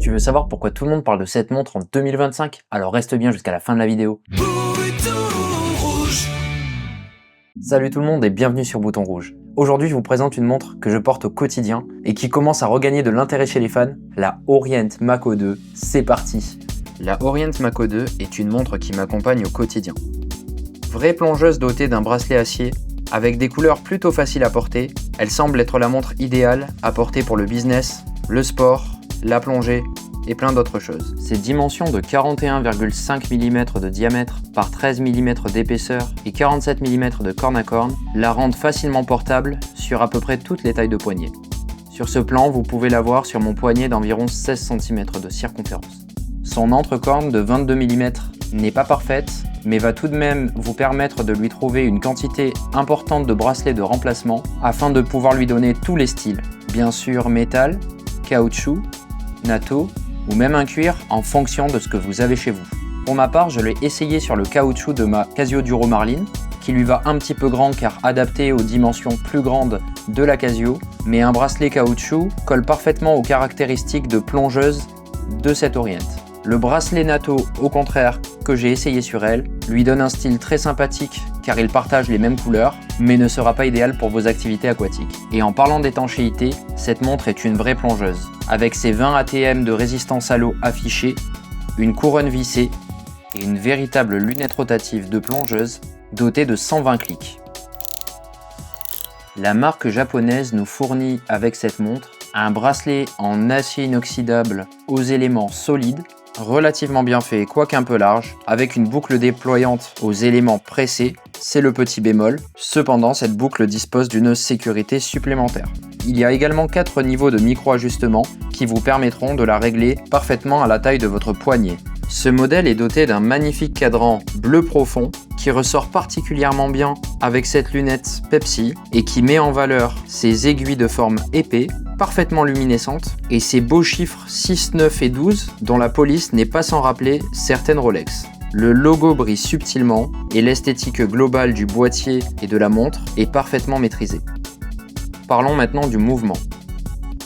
Tu veux savoir pourquoi tout le monde parle de cette montre en 2025? Alors reste bien jusqu'à la fin de la vidéo. Salut tout le monde et bienvenue sur Bouton Rouge. Aujourd'hui je vous présente une montre que je porte au quotidien et qui commence à regagner de l'intérêt chez les fans, la Orient Mako 2. C'est parti! La Orient Mako 2 est une montre qui m'accompagne au quotidien. Vraie plongeuse dotée d'un bracelet acier, avec des couleurs plutôt faciles à porter, elle semble être la montre idéale à porter pour le business, le sport, la plongée et plein d'autres choses. Ses dimensions de 41,5 mm de diamètre par 13 mm d'épaisseur et 47 mm de corne à corne la rendent facilement portable sur à peu près toutes les tailles de poignet. Sur ce plan, vous pouvez la voir sur mon poignet d'environ 16 cm de circonférence. Son entrecorne de 22 mm n'est pas parfaite, mais va tout de même vous permettre de lui trouver une quantité importante de bracelets de remplacement afin de pouvoir lui donner tous les styles. Bien sûr métal, caoutchouc, natto ou même un cuir en fonction de ce que vous avez chez vous. Pour ma part, je l'ai essayé sur le caoutchouc de ma Casio Duro Marlin, qui lui va un petit peu grand car adapté aux dimensions plus grandes de la Casio, mais un bracelet caoutchouc colle parfaitement aux caractéristiques de plongeuse de cette Orient. Le bracelet natto, au contraire, que j'ai essayé sur elle, lui donne un style très sympathique car il partage les mêmes couleurs, mais ne sera pas idéal pour vos activités aquatiques. Et en parlant d'étanchéité, cette montre est une vraie plongeuse, avec ses 20 ATM de résistance à l'eau affichés, une couronne vissée et une véritable lunette rotative de plongeuse dotée de 120 clics. La marque japonaise nous fournit avec cette montre un bracelet en acier inoxydable aux éléments solides, relativement bien fait, quoique un peu large, avec une boucle déployante aux éléments pressés, c'est le petit bémol. Cependant, cette boucle dispose d'une sécurité supplémentaire. Il y a également 4 niveaux de micro-ajustement qui vous permettront de la régler parfaitement à la taille de votre poignet. Ce modèle est doté d'un magnifique cadran bleu profond qui ressort particulièrement bien avec cette lunette Pepsi et qui met en valeur ses aiguilles de forme épais, parfaitement luminescentes, et ses beaux chiffres 6, 9 et 12 dont la police n'est pas sans rappeler certaines Rolex. Le logo brille subtilement et l'esthétique globale du boîtier et de la montre est parfaitement maîtrisée. Parlons maintenant du mouvement.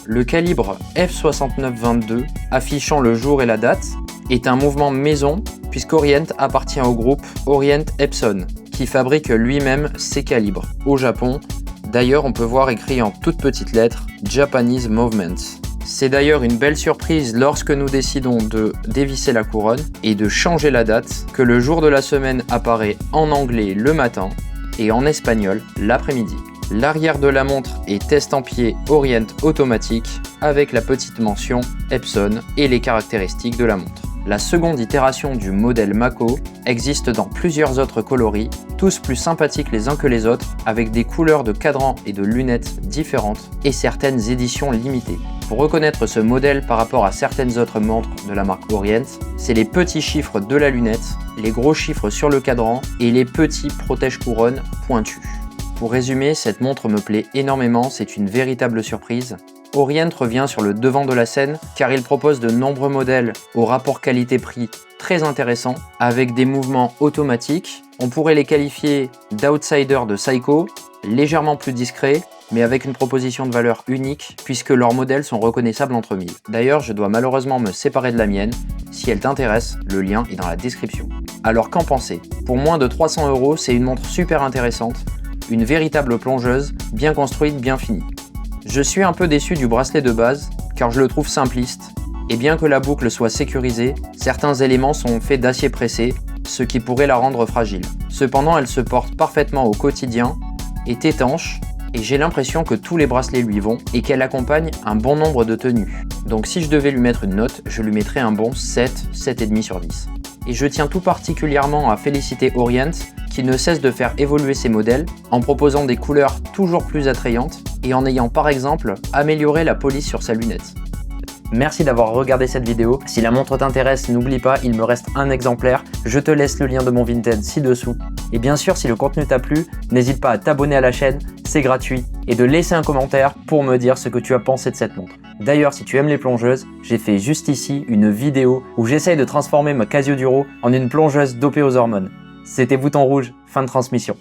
Le calibre F6922 affichant le jour et la date est un mouvement maison puisqu'Orient appartient au groupe Orient Epson qui fabrique lui-même ses calibres au Japon. D'ailleurs, on peut voir écrit en toutes petites lettres Japanese Movements. C'est d'ailleurs une belle surprise lorsque nous décidons de dévisser la couronne et de changer la date que le jour de la semaine apparaît en anglais le matin et en espagnol l'après-midi. L'arrière de la montre est estampillé Orient automatique avec la petite mention Epson et les caractéristiques de la montre. La seconde itération du modèle Mako existe dans plusieurs autres coloris, tous plus sympathiques les uns que les autres, avec des couleurs de cadran et de lunettes différentes et certaines éditions limitées. Pour reconnaître ce modèle par rapport à certaines autres montres de la marque Orient, c'est les petits chiffres de la lunette, les gros chiffres sur le cadran et les petits protège-couronnes pointus. Pour résumer, cette montre me plaît énormément, c'est une véritable surprise. Orient revient sur le devant de la scène car il propose de nombreux modèles au rapport qualité-prix très intéressant avec des mouvements automatiques. On pourrait les qualifier d'outsiders de Seiko, légèrement plus discrets mais avec une proposition de valeur unique puisque leurs modèles sont reconnaissables entre mille. D'ailleurs, je dois malheureusement me séparer de la mienne. Si elle t'intéresse, le lien est dans la description. Alors qu'en penser? Pour moins de 300 €, c'est une montre super intéressante, une véritable plongeuse, bien construite, bien finie. Je suis un peu déçu du bracelet de base, car je le trouve simpliste, et bien que la boucle soit sécurisée, certains éléments sont faits d'acier pressé, ce qui pourrait la rendre fragile. Cependant, elle se porte parfaitement au quotidien, est étanche, et j'ai l'impression que tous les bracelets lui vont, et qu'elle accompagne un bon nombre de tenues. Donc si je devais lui mettre une note, je lui mettrais un bon 7, 7,5 sur 10. Et je tiens tout particulièrement à féliciter Orient, qui ne cesse de faire évoluer ses modèles en proposant des couleurs toujours plus attrayantes et en ayant par exemple amélioré la police sur sa lunette. Merci d'avoir regardé cette vidéo. Si la montre t'intéresse, n'oublie pas, il me reste un exemplaire. Je te laisse le lien de mon Vinted ci-dessous. Et bien sûr, si le contenu t'a plu, n'hésite pas à t'abonner à la chaîne, c'est gratuit, et de laisser un commentaire pour me dire ce que tu as pensé de cette montre. D'ailleurs, si tu aimes les plongeuses, j'ai fait juste ici une vidéo où j'essaye de transformer ma Casio Duro en une plongeuse dopée aux hormones. C'était Bouton Rouge, fin de transmission.